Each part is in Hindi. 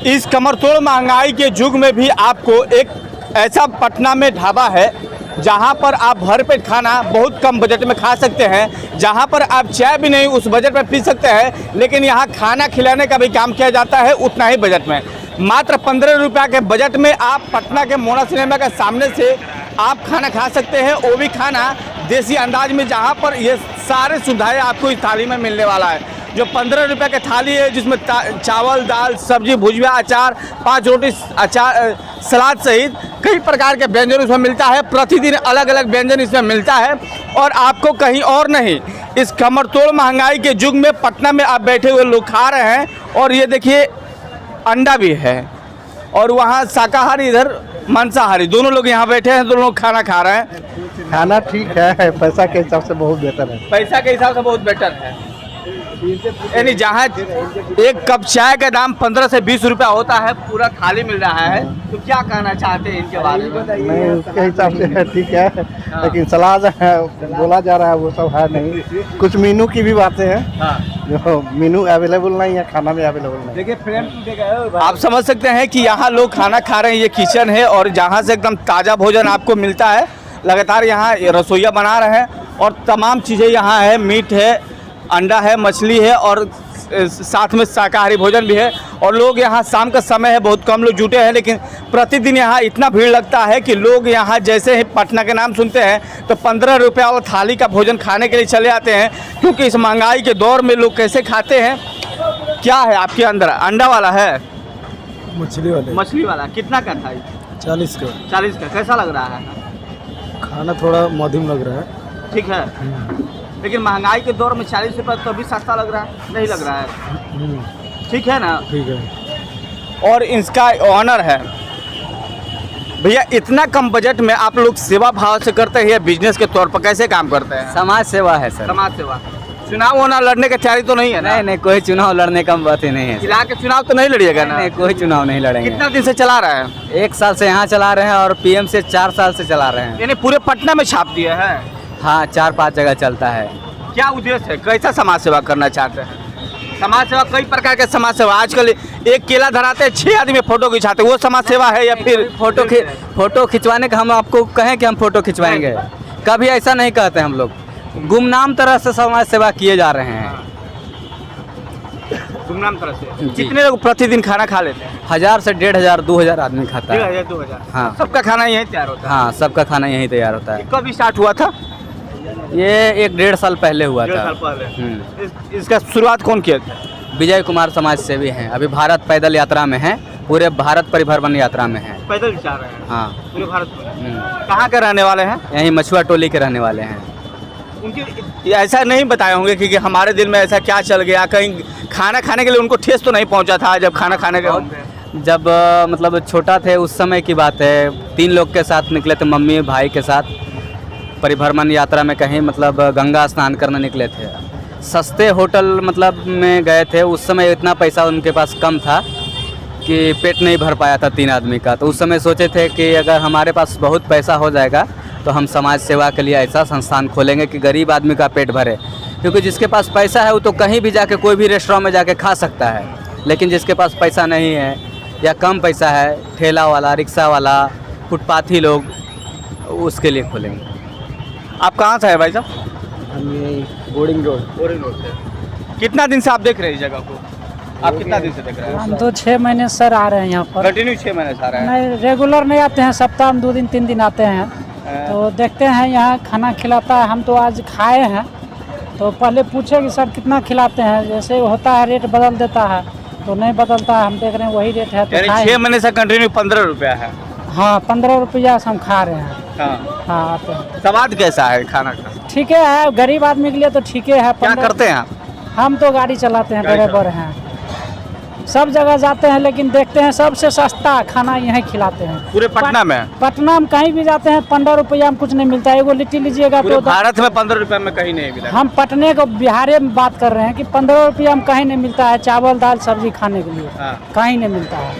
इस कमरतोड़ महंगाई के युग में भी आपको एक ऐसा पटना में ढाबा है जहां पर आप भर पेट खाना बहुत कम बजट में खा सकते हैं, जहां पर आप चाय भी नहीं उस बजट में पी सकते हैं, लेकिन यहां खाना खिलाने का भी काम किया जाता है उतना ही बजट में। मात्र 15 रुपये के बजट में आप पटना के मोना सिनेमा के सामने से आप खाना खा सकते हैं, वो भी खाना देसी अंदाज में, जहां पर ये सारे सुविधाएं आपको इस थाली में मिलने वाला है। जो 15 रुपये की थाली है जिसमें चावल, दाल, सब्जी, भुजिया, अचार, 5 रोटी, अचार, सलाद सहित कई प्रकार के व्यंजन उसमें मिलता है। प्रतिदिन अलग अलग व्यंजन इसमें मिलता है और आपको कहीं और नहीं। इस कमरतोड़ महंगाई के युग में पटना में आप बैठे हुए लोग खा रहे हैं। और ये देखिए अंडा भी है और वहाँ शाकाहारी, इधर मांसाहारी, दोनों लोग यहाँ बैठे हैं, दोनों लोग खाना खा रहे हैं। खाना ठीक है, पैसा के हिसाब से बहुत बेहतर है। पैसा के हिसाब से बहुत बेटर है, यानी जहाँ एक कप चाय का दाम 15 से 20 रुपया होता है, पूरा थाली मिल रहा है। तो क्या कहना चाहते हैं इनके बारे में? नहीं, उसके हिसाब से ठीक है, लेकिन सलाद है बोला जा रहा है वो सब है नहीं। कुछ मीनू की भी बातें हैं जो मीनू अवेलेबल नहीं है, खाना में अवेलेबल नहीं। देखिए फ्रेंड, आप समझ सकते हैं कि यहाँ लोग खाना खा रहे हैं। ये किचन है और जहाँ से एकदम ताज़ा भोजन आपको मिलता है। लगातार यहाँ रसोईया बना रहे हैं और तमाम चीज़ें यहाँ है, मीट है, अंडा है, मछली है और साथ में शाकाहारी भोजन भी है। और लोग यहाँ, शाम का समय है, बहुत कम लोग जुटे हैं, लेकिन प्रतिदिन यहाँ इतना भीड़ लगता है कि लोग यहाँ जैसे ही पटना के नाम सुनते हैं तो 15 रुपये वाला थाली का भोजन खाने के लिए चले आते हैं। क्योंकि इस महंगाई के दौर में लोग कैसे खाते हैं। क्या है आपके अंदर? अंडा वाला है, मछली वाला कितना का था? 40 का। 40 का। कैसा लग रहा है? खाना थोड़ा मध्यम लग रहा है। ठीक है, लेकिन महंगाई के दौर में 40 रुपये तो भी सस्ता लग रहा है, नहीं लग रहा है? ठीक है ना? ठीक है। और इसका ऑनर है भैया। इतना कम बजट में आप लोग सेवा भाव से करते हैं, बिजनेस के तौर पर कैसे काम करते हैं? समाज सेवा है सर। समाज सेवा। चुनाव होना, लड़ने की तैयारी तो नहीं है ना? नहीं, कोई चुनाव लड़ने का बात ही नहीं है। जिला के चुनाव तो नहीं लड़िएगा ना? नहीं, कोई चुनाव नहीं लड़ेंगे। कितना दिन से चला रहा है? 1 साल से यहाँ चला रहे हैं और पीएम से 4 साल से चला रहे हैं। यानी पूरे पटना में छाप दिए हैं? हाँ, 4-5 जगह चलता है। क्या उद्देश्य है? कैसा समाज सेवा करना चाहते हैं? समाज सेवा, कई प्रकार के समाज सेवा। आजकल एक केला धराते हैं, 6 आदमी फोटो खिंचाते हैं, वो समाज सेवा है? या फिर फोटो खिंचवाने का हम आपको कहें कि हम फोटो खिंचवाएंगे? कभी ऐसा नहीं कहते हम लोग। गुमनाम तरह से समाज सेवा किए जा रहे हैं। गुमनाम तरह से? कितने लोग प्रतिदिन खाना खा लेते हैं? 1000 से 1500 2000 आदमी खाता है। 2000। हाँ, सबका खाना यहीं तैयार होता है? हाँ, सबका खाना यहीं तैयार होता है। कब स्टार्ट हुआ था? ये 1-1.5 साल पहले हुआ था। 1.5 साल पहले। इसका शुरुआत कौन किया था? विजय कुमार समाज सेवी हैं। अभी भारत पैदल यात्रा में हैं, पूरे भारत परिभ्रमण यात्रा में हैं। पैदल जा रहे हैं? हाँ, पूरे भारत में। कहाँ के रहने वाले हैं? यहीं मछुआ टोली के रहने वाले हैं। उनके ऐसा नहीं बताए होंगे कि हमारे दिल में ऐसा क्या चल गया, कहीं खाना खाने के लिए उनको ठेस तो नहीं पहुंचा था जब खाना खाने के? जब मतलब छोटा थे उस समय की बात है। 3 लोग के साथ निकले थे, मम्मी भाई के साथ परिभ्रमण यात्रा में, कहीं मतलब गंगा स्नान करने निकले थे। सस्ते होटल मतलब में गए थे। उस समय इतना पैसा उनके पास कम था कि पेट नहीं भर पाया था 3 आदमी का। तो उस समय सोचे थे कि अगर हमारे पास बहुत पैसा हो जाएगा तो हम समाज सेवा के लिए ऐसा संस्थान खोलेंगे कि गरीब आदमी का पेट भरे। क्योंकि जिसके पास पैसा है वो तो कहीं भी जाके कोई भी रेस्टोरेंट में जाके खा सकता है, लेकिन जिसके पास पैसा नहीं है या कम पैसा है, ठेला वाला, रिक्शा वाला, फुटपाथी लोग, उसके लिए खोलेंगे। आप कहाँ से है भाई साहब? हम ये बोर्डिंग रोड से। कितना दिन से आप देख रहे हैं इस जगह को? आप कितना दिन से देख रहे हैं? हम तो 6 महीने सर आ रहे हैं यहाँ पर। कंटिन्यू 6 महीने से आ रहे हैं? नहीं, रेगुलर नहीं आते हैं, सप्ताह में 2 दिन 3 दिन आते हैं। तो देखते हैं यहाँ खाना खिलाता है। हम तो आज खाए हैं, तो पहले पूछे कि सर कितना खिलाते हैं, जैसे होता है रेट बदल देता है, तो नहीं बदलता है। हम देख रहे हैं वही रेट है। तो 6 महीने से कंटिन्यू 15 रुपया है? हाँ, 15 रुपया से हम खा रहे हैं। हाँ, आते हैं। स्वाद कैसा है खाना का? ठीक है, गरीब आदमी के लिए तो ठीक है। क्या करते हैं आप? हम तो गाड़ी चलाते हैं, ड्राइवर हैं। सब जगह जाते हैं, लेकिन देखते हैं सबसे सस्ता खाना यहीं खिलाते हैं पूरे पटना में। पटना में कहीं भी जाते हैं 15 रुपया में कुछ नहीं मिलता है। एगो लिट्टी लीजिएगा तो भारत में 15 रुपये में कहीं नहीं मिला। हम पटने को बिहार में बात कर रहे हैं कि 15 रुपया में कहीं नहीं मिलता है। चावल दाल सब्जी खाने के लिए कहीं नहीं मिलता है।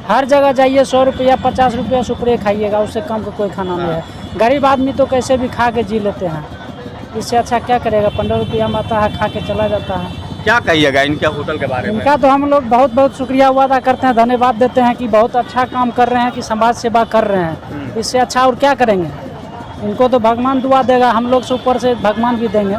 हर जगह जाइए 100 रुपया 50 रुपया सुपरे खाइएगा, उससे कम का कोई खाना नहीं है। गरीब आदमी तो कैसे भी खा के जी लेते हैं, इससे अच्छा क्या करेगा? 15 रुपया में आता है, खा के चला जाता है। क्या कहिएगा इनके होटल के बारे में? इनका तो हम लोग बहुत बहुत शुक्रिया अदा करते हैं, धन्यवाद देते हैं कि बहुत अच्छा काम कर रहे हैं, कि समाज सेवा कर रहे हैं। इससे अच्छा और क्या करेंगे? इनको तो भगवान दुआ देगा, हम लोग से ऊपर से भगवान भी देंगे।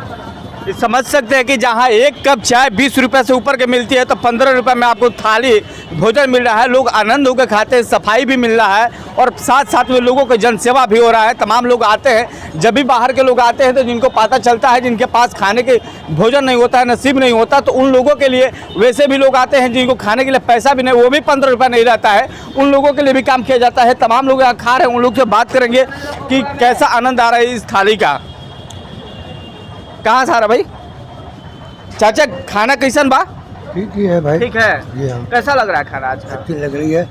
ये समझ सकते हैं कि जहाँ एक कप चाय 20 रुपये से ऊपर के मिलती है तो 15 रुपये में आपको थाली भोजन मिल रहा है। लोग आनंद होकर खाते हैं, सफाई भी मिल रहा है और साथ साथ में लोगों को जनसेवा भी हो रहा है। तमाम लोग आते हैं, जब भी बाहर के लोग आते हैं तो जिनको पता चलता है जिनके पास खाने के भोजन नहीं होता है, नसीब नहीं होता, तो उन लोगों के लिए वैसे भी लोग आते हैं जिनको खाने के लिए पैसा भी नहीं, वो भी 15 रुपये नहीं रहता है, उन लोगों के लिए भी काम किया जाता है। तमाम लोग यहाँ खा रहे हैं, उन लोग से बात करेंगे कि कैसा आनंद आ रहा है इस थाली का। कहाँ से आ रहा भाई? चाचा खाना कैसन बा? ठीक ही है भाई। ठीक है। जी हाँ। कैसा लग रहा है खाना आज का? अच्छी लग रही है।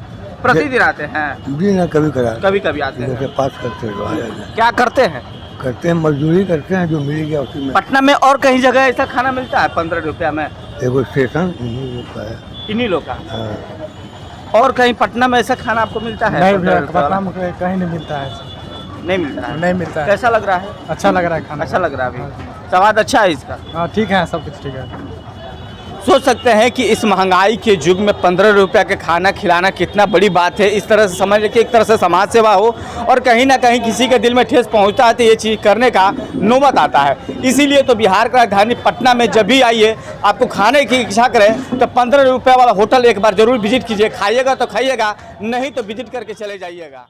प्रतिदिन आते हैं? जी ना, कभी करा कभी कभी आते जैसे हैं। पास करते हैं तो आ जाते हैं। क्या करते हैं? करते हैं, मजदूरी करते हैं, जो मिल गया उसी में। पटना में और कहीं जगह ऐसा खाना मिलता है 15 रुपया में? एगो स्टेशन इन्हीं लोग का है। इन्हीं लोग का। हाँ। और कहीं पटना में ऐसा खाना आपको मिलता है? नहीं 15 रुपया वाला? पटना में कहीं नहीं मिलता है, नहीं मिलता है। नहीं मिलता है। कैसा लग रहा है? अच्छा लग रहा है खाना। अच्छा लग रहा है अभी? स्वाद अच्छा है इसका? हाँ ठीक है, सब कुछ ठीक है। सोच सकते हैं कि इस महंगाई के युग में 15 रुपया के खाना खिलाना कितना बड़ी बात है। इस तरह से समझ लीजिए कि एक तरह से समाज सेवा हो और कहीं ना कहीं किसी के दिल में ठेस पहुंचता है तो ये चीज़ करने का नौबत आता है। इसीलिए तो बिहार का राजधानी पटना में जब भी आइए, आपको खाने की इच्छा करें तो 15 रुपये वाला होटल एक बार ज़रूर विजिट कीजिए। खाइएगा तो खाइएगा, नहीं तो विजिट करके चले जाइएगा।